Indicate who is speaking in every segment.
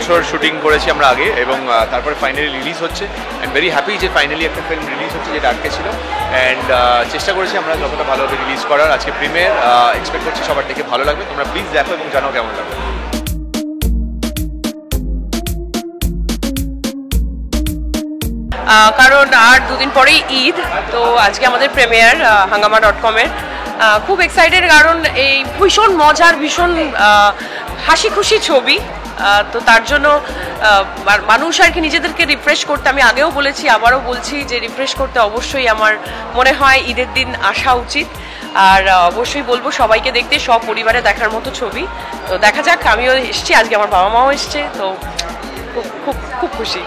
Speaker 1: বছর শুটিং করেছি আমরা আগে, এবং তারপরে ফাইনালি রিলিজ হচ্ছে। আই এম ভেরি হ্যাপি যে ফাইনালি একটা ফিল্ম রিলিজ হচ্ছে যেটা আটকে ছিল, অ্যান্ড চেষ্টা করেছি আমরা যতটা ভালোভাবে রিলিজ করার। আজকে প্রিমিয়ার, এক্সপেক্ট করছি সবার দেখে ভালো লাগবে। তোমরা প্লিজ দেখো এবং জানো কেমন লাগবে।
Speaker 2: কারণ আর দুদিন পরেই ঈদ, তো আজকে আমাদের প্রিমিয়ার hangama.com-এর। খুব এক্সাইটেড, কারণ এই ভীষণ মজার, ভীষণ হাসি খুশি ছবি। তো তার জন্য মানুষ আর কি নিজেদেরকে রিফ্রেশ করতে, আমি আগেও বলেছি আবারও বলছি যে রিফ্রেশ করতে অবশ্যই আমার মনে হয় ঈদের দিন আসা উচিত। আর অবশ্যই বলবো সবাইকে দেখতে, সব পরিবারে দেখার মতো ছবি। তো দেখা যাক, আমিও এসছি, আজকে আমার বাবা মাও এসছে, তো খুব খুব খুব খুশি।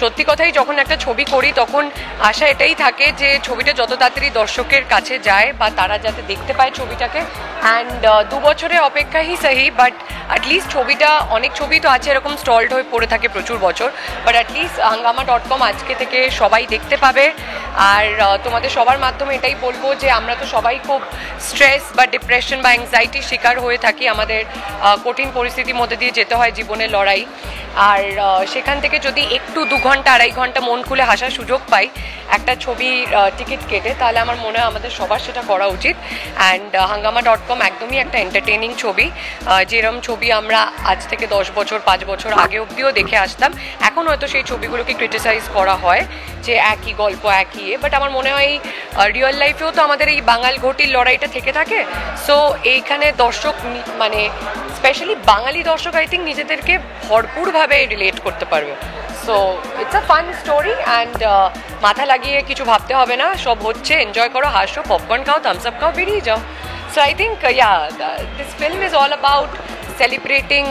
Speaker 2: সত্যি কথাই, যখন একটা ছবি করি তখন আশা এটাই থাকে যে ছবিটা যত তাড়াতাড়ি দর্শকের কাছে যায় বা তারা যাতে দেখতে পায় ছবিটাকে। অ্যান্ড 2 বছরের অপেক্ষাই সহি, বাট অ্যাটলিস্ট ছবিটা, অনেক ছবি তো আছে এরকম স্টলড হয়ে পড়ে থাকে প্রচুর বছর, বাট অ্যাটলিস্ট hangama.com আজকে থেকে সবাই দেখতে পাবে। আর তোমাদের সবার মাধ্যমে এটাই বলবো যে আমরা তো সবাই খুব স্ট্রেস বা ডিপ্রেশন বা অ্যাংজাইটির শিকার হয়ে থাকি, আমাদের কঠিন পরিস্থিতির মধ্যে দিয়ে যেতে হয় জীবনের লড়াই। আর সেখান থেকে যদি একটু 2 ঘন্টা 2.5 ঘন্টা মন খুলে হাসার সুযোগ পাই একটা ছবির টিকিট কেটে, তাহলে আমার মনে হয় আমাদের সবার সেটা করা উচিত। অ্যান্ড hangama.com একদমই একটা এন্টারটেইনিং ছবি, যেরকম ছবি আমরা আজ থেকে 10 বছর 5 বছর আগে অবধিও দেখে আসতাম। এখন হয়তো সেই ছবিগুলোকে ক্রিটিসাইজ করা হয় যে একই গল্প একই, বাট আমার মনে হয় রিয়েল লাইফেও তো আমাদের এই বাঙাল ঘটির লড়াইটা থেকে থাকে। সো এইখানে দর্শক, মানে স্পেশালি বাঙালি দর্শক, আই থিঙ্ক নিজেদেরকে ভরপুরভাবে রিলেট করতে পারবে। So it's a fun story, and মাথা লাগিয়ে কিছু ভাবতে হবে না, সব হচ্ছে, এনজয় করো, হাসো, পপকর্ন খাও, থামস আপ খাও, বেরিয়ে যাও। So I think this film is all about celebrating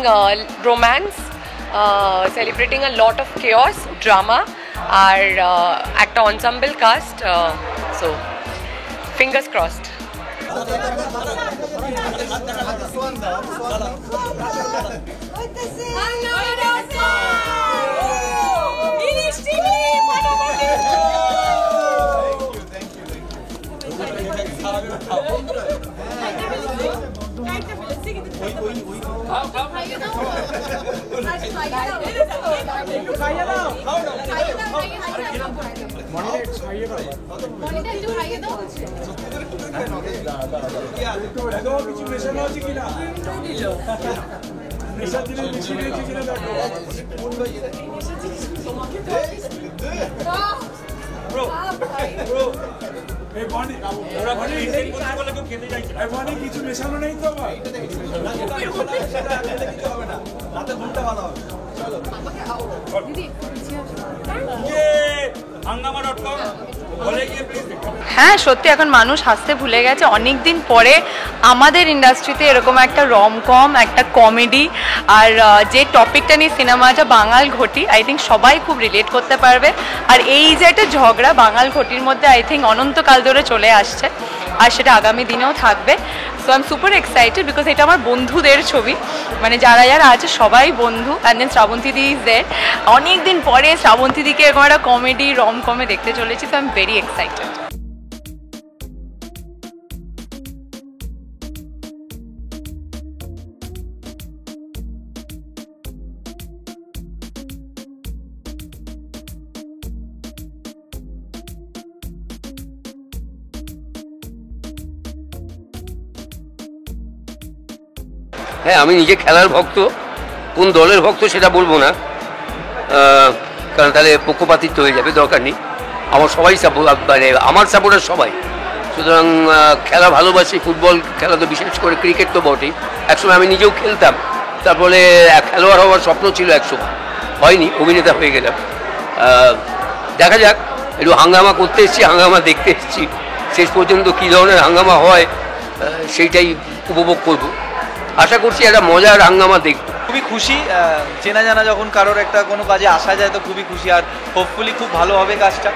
Speaker 2: romance, celebrating a lot of chaos, drama, আর একটা ensemble cast. So fingers crossed.
Speaker 3: কিছু মেশানো নেই তো
Speaker 4: হ্যাঁ, সত্যি এখন মানুষ হাসতে ভুলে গেছে। অনেক দিন পরে আমাদের ইন্ডাস্ট্রিতে এরকম একটা রমকম, একটা কমেডি, আর যে টপিকটা নিয়ে সিনেমাটা বাঙাল ঘটি, আই থিঙ্ক সবাই খুব রিলেট করতে পারবে। আর এই যে একটা ঝগড়া বাঙাল ঘটির মধ্যে, আই থিঙ্ক অনন্তকাল ধরে চলে আসছে, আর সেটা আগামী দিনেও থাকবে। So I am super excited, because এটা আমার বন্ধুদের ছবি, মানে যারা যারা আছে সবাই বন্ধু। অ্যান্ড দেন শ্রাবন্তী দি ইজ দেয়ার। অনেক দিন পরে শ্রাবন্তী দিকে এরকম একটা কমেডি রমকমে দেখতে চলেছি, so I am very excited.
Speaker 5: হ্যাঁ, আমি নিজে খেলার ভক্ত, কোন দলের ভক্ত সেটা বলবো না, কারণ তাহলে পক্ষপাতিত্ব হয়ে যাবে, দরকার নেই। আমার সবাই মানে আমার সাপোর্টার সবাই, সুতরাং খেলা ভালোবাসি। ফুটবল খেলা তো বিশেষ করে, ক্রিকেট তো বটেই। একসময় আমি নিজেও খেলতাম, তারপরে খেলোয়াড় হওয়ার স্বপ্ন ছিল একসময়, হয়নি, অভিনেতা হয়ে গেলাম। দেখা যাক, একটু হাঙ্গামা করতে এসেছি, হাঙ্গামা দেখতে এসেছি, শেষ পর্যন্ত কী ধরনের হাঙ্গামা হয় সেইটাই উপভোগ করবো। আশা করছি একটা মজার হাঙ্গামা দেখব।
Speaker 6: খুবই খুশি, চেনা জানা যখন কারোর একটা কোনো কাজে আসা যায় তো খুবই খুশি, আর হোপফুলি খুব ভালো হবে কাজটা।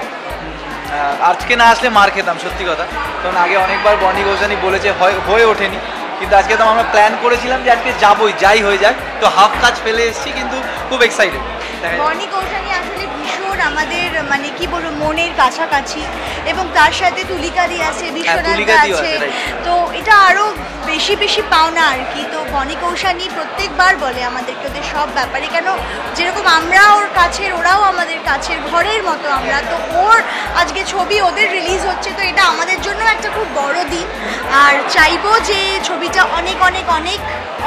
Speaker 6: আজকে না আসলে মার খেতাম, সত্যি কথা, কারণ আগে অনেকবার বনি গোস্বামী বলেছে, হয়ে ওঠেনি, কিন্তু আজকে তো আমরা প্ল্যান করেছিলাম যে আজকে যাবোই, যাই হয়ে যাক। তো হাফ কাজ ফেলে এসেছি, কিন্তু খুব এক্সাইটেড।
Speaker 7: বনি গোস্বামী আসলে ভীষণ আমাদের মানে কি বলবো মনের কাছাকাছি, এবং তার সাথে তুলিকাদি আছে, বিশ্বনাথ
Speaker 6: তুলিকাদিও
Speaker 7: আছে,
Speaker 6: আছে, right.
Speaker 7: তো এটা আরো বেশি বেশি পাওনা আর কি। তো বনি কৌশানী প্রত্যেকবার বলে আমাদেরকে ওদের সব ব্যাপারে, কেন যেরকম আমরা ওর কাছের, ওরাও আমাদের কাছের ঘরের মতো আমরা, তো ওর আজকে ছবি ওদের রিলিজ হচ্ছে, তো এটা আমাদের জন্য একটা খুব বড় দিন। আর চাইবো যে ছবিটা অনেক অনেক অনেক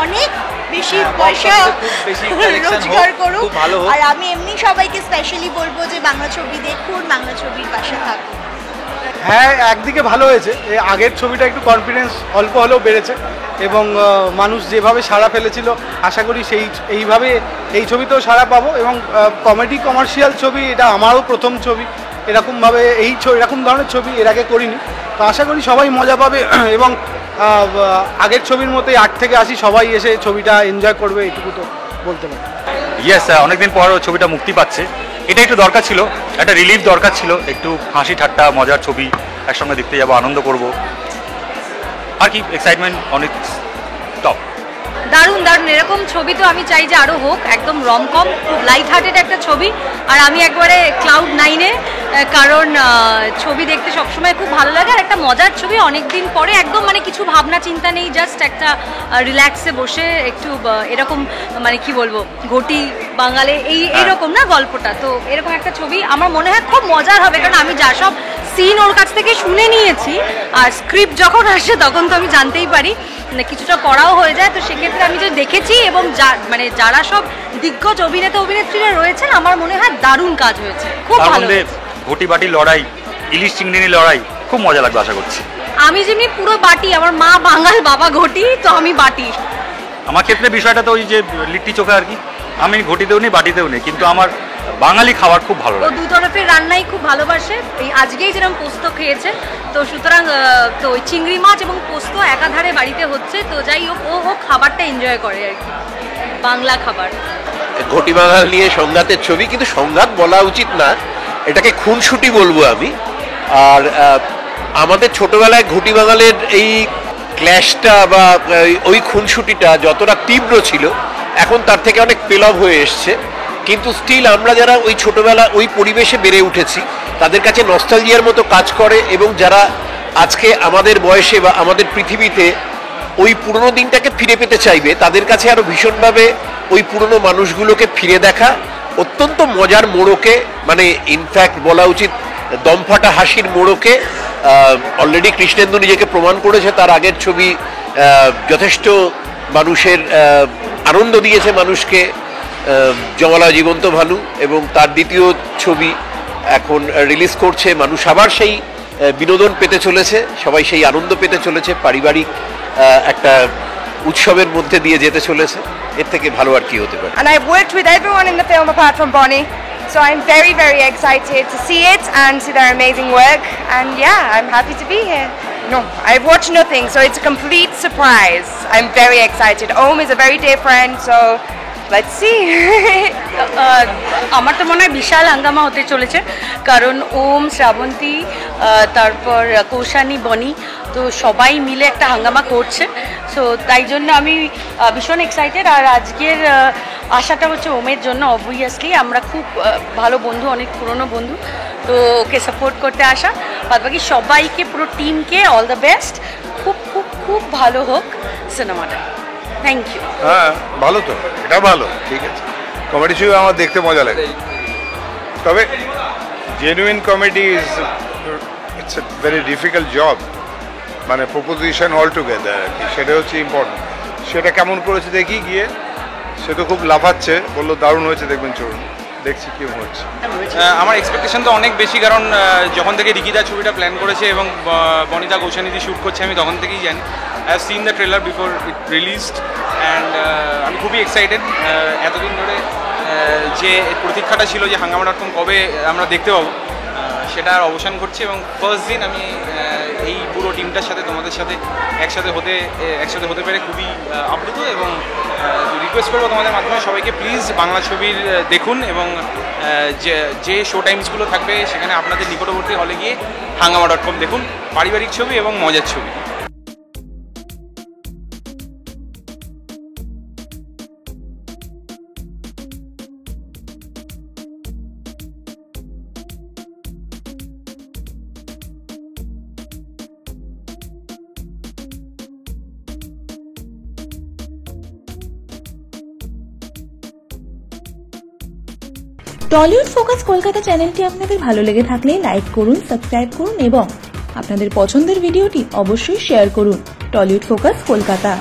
Speaker 7: অনেক বেশি পয়সা
Speaker 6: খুব বেশি collection
Speaker 7: রোজগার
Speaker 6: হোক,
Speaker 7: করুক।
Speaker 6: খুব ভালো হোক।
Speaker 7: আর আমি এমনি সবাইকে স্পেশালি বলবো যে বাংলা ছবি দেখুন, বাংলা ছবির পাশে থাকুন।
Speaker 8: হ্যাঁ, একদিকে ভালো হয়েছে, এই আগের ছবিটা একটু কনফিডেন্স অল্প হলেও বেড়েছে, এবং মানুষ যেভাবে সাড়া ফেলেছিল আশা করি এইভাবে এই ছবিতেও সাড়া পাবো। এবং কমেডি কমার্শিয়াল ছবি এটা আমারও প্রথম ছবি, এরকমভাবে এরকম ধরনের ছবি এর আগে করিনি, তো আশা করি সবাই মজা পাবে এবং আগের ছবির মতোই 8 থেকে 80 সবাই এসে ছবিটা এনজয় করবে, এটুকু তো বলতে পারি।
Speaker 9: ইয়েস, অনেকদিন পর ছবিটা মুক্তি পাচ্ছে, এটা একটু দরকার ছিল, একটা রিলিফ দরকার ছিল, একটু হাসি ঠাট্টা মজার ছবি একসঙ্গে দেখতে যাবো, আনন্দ করব আর কি, এক্সাইটমেন্ট অনেক টপ।
Speaker 4: দারুণ দারুণ, এরকম ছবি তো আমি চাই যে আরও হোক, একদম রমকম, খুব লাইট হার্টেড একটা ছবি। আর আমি একবারে ক্লাউড 9-এ, কারণ ছবি দেখতে সবসময় খুব ভালো লাগে, আর একটা মজার ছবি অনেক দিন পরে, একদম মানে কিছু ভাবনা চিন্তা নেই, জাস্ট একটা রিল্যাক্সে বসে একটু এরকম মানে কি বলবো ঘটি বাঙালে এইরকম না গল্পটা, তো এরকম একটা ছবি আমার মনে হয় খুব মজার হবে, কারণ আমি যা সব সিন ওর কাছ থেকে শুনে নিয়েছি, আর স্ক্রিপ্ট যখন আসে তখন তো আমি জানতেই পারি না, কিছুটা পড়াও হয়ে যায়, তো সেক্ষেত্রে আমি যে দেখেছি এবং মানে যারা সব দিগ্গজ অভিনেতা অভিনেত্রীরা রয়েছেন, আমার মনে হয় দারুণ কাজ হয়েছে, খুব ভালো হয়েছে।
Speaker 9: ঘটি বাটি লড়াই, ইলিশ চিংড়ি লড়াই খুব মজা লাগবে আশা করছি।
Speaker 4: আমি যেমনি পুরো বাটি, আমার মা বাঙাল বাবা ঘটি, তো আমি বাটি।
Speaker 9: আমার ক্ষেত্রে বিষয়টা তো ওই যে লিট্টি চোখা আর কি, আমি ঘটিতেও নেই বাটিতেও নেই, কিন্তু আমার বাঙালি খাবার খুব ভালো
Speaker 4: ও
Speaker 9: লাগে।
Speaker 4: দু তরফের রান্নাই খুব ভালোবাসে, এই আজকেই যেরকম পোস্ত খেয়েছে, তো সুতরাং তো ওই চিংড়ি মাছ এবং পোস্ত একাধারে বাড়িতে হচ্ছে, তো যাই হোক ও খাবারটা এনজয় করে আর কি, বাংলা খাবার।
Speaker 10: ঘটি বাঙাল নিয়ে সংঘাতের ছবি, কিন্তু সংঘাত বলা উচিত না, এটাকে খুনসুটি বলবো আমি। আর আমাদের ছোটবেলায় ঘটি বাঙালের এই ক্ল্যাশটা বা ওই খুনসুটিটা যতটা তীব্র ছিল, এখন তার থেকে অনেক পেলভ হয়ে এসছে, কিন্তু স্টিল আমরা যারা ওই ছোটবেলা ওই পরিবেশে বেড়ে উঠেছি তাদের কাছে নস্টালজিয়ার মতো কাজ করে, এবং যারা আজকে আমাদের বয়সে বা আমাদের পৃথিবীতে ওই পুরনো দিনটাকে ফিরে পেতে চাইবে, তাদের কাছে আরও ভীষণভাবে ওই পুরনো মানুষগুলোকে ফিরে দেখা অত্যন্ত মজার মোড়কে, মানে ইনফ্যাক্ট বলা উচিত দমফাটা হাসির মোড়কে অলরেডি কৃষ্ণেন্দু নিজেকে প্রমাণ করেছে, তার আগের ছবি যথেষ্ট মানুষের আনন্দ দিয়েছে মানুষকে, জমালা জীবন্ত ভালু, এবং তার দ্বিতীয় ছবি এখন রিলিজ করছে, মানুষ আবার সেই বিনোদন পেতে চলেছে, সবাই সেই আনন্দ পেতে চলেছে, পারিবারিক একটা উৎসবের মধ্যে দিয়ে যেতে চলেছে, এর থেকে ভালো আর কি হতে পারে।
Speaker 11: And I've worked with everyone in the film apart from Bonnie, so I'm very, very excited to see it and see their amazing work, and yeah, I'm happy to be here. No, I've watched nothing, so it's a complete surprise. I'm very excited. Om is a very dear friend, so let's see.
Speaker 4: আমার তো মনে হয় বিশাল হাঙ্গামা হতে চলেছে, কারণ ওম, শ্রাবন্তী, তারপর কৌশানী, বনি, তো সবাই মিলে একটা হাঙ্গামা করছে, সো তাই জন্য আমি ভীষণ এক্সাইটেড। আর আজকের আশাটা হচ্ছে ওমের জন্য, অবভিয়াসলি আমরা খুব ভালো বন্ধু, অনেক পুরনো বন্ধু, তো ওকে সাপোর্ট করতে আসা, বাদবাকি সবাইকে, পুরো টিমকে অল দ্য বেস্ট, খুব খুব খুব ভালো হোক সিনেমাটা। Thank you.
Speaker 12: হ্যাঁ, ভালো তো, এটা ভালো, ঠিক আছে। কমেডি ছবি আমার দেখতে মজা লাগে, তবে genuine comedy it's a very difficult job, মানে প্রপোজিশন অল টুগেদার আর কি, সেটা হচ্ছে ইম্পর্টেন্ট। সেটা কেমন করেছে দেখি গিয়ে, সে তো খুব লাফাচ্ছে, বললো দারুণ হয়েছে, দেখবেন চলুন, দেখছি কি হচ্ছে।
Speaker 13: আমার এক্সপেকটেশন তো অনেক বেশি, কারণ যখন থেকে রিকিদা ছবিটা প্ল্যান করেছে এবং বনিতা কৌশানীদি শ্যুট করছে, আমি তখন থেকেই জানি। I have seen the trailer before it released, and আমি খুবই এক্সাইটেড। এতদিন ধরে যে প্রতীক্ষাটা ছিল যে হাঙ্গামা.com কবে আমরা দেখতে পাবো, সেটা আর অবসান ঘটছে, এবং ফার্স্ট দিন আমি এই পুরো টিমটার সাথে, তোমাদের সাথে একসাথে হতে পেরে খুবই আপ্লুত, এবং রিকোয়েস্ট করবো তোমাদের মাধ্যমে সবাইকে প্লিজ বাংলা ছবির দেখুন, এবং যে শো টাইমসগুলো থাকবে সেখানে আপনাদের নিকটবর্তী হলে গিয়ে হাঙ্গামা.com দেখুন, পারিবারিক ছবি এবং মজার ছবি।
Speaker 14: টলিউড ফোকাস কলকাতা চ্যানেলটি আপনাদের ভালো লেগে থাকলে লাইক করুন, সাবস্ক্রাইব করুন এবং আপনাদের পছন্দের ভিডিওটি অবশ্যই শেয়ার করুন। Tollywood focus Kolkata.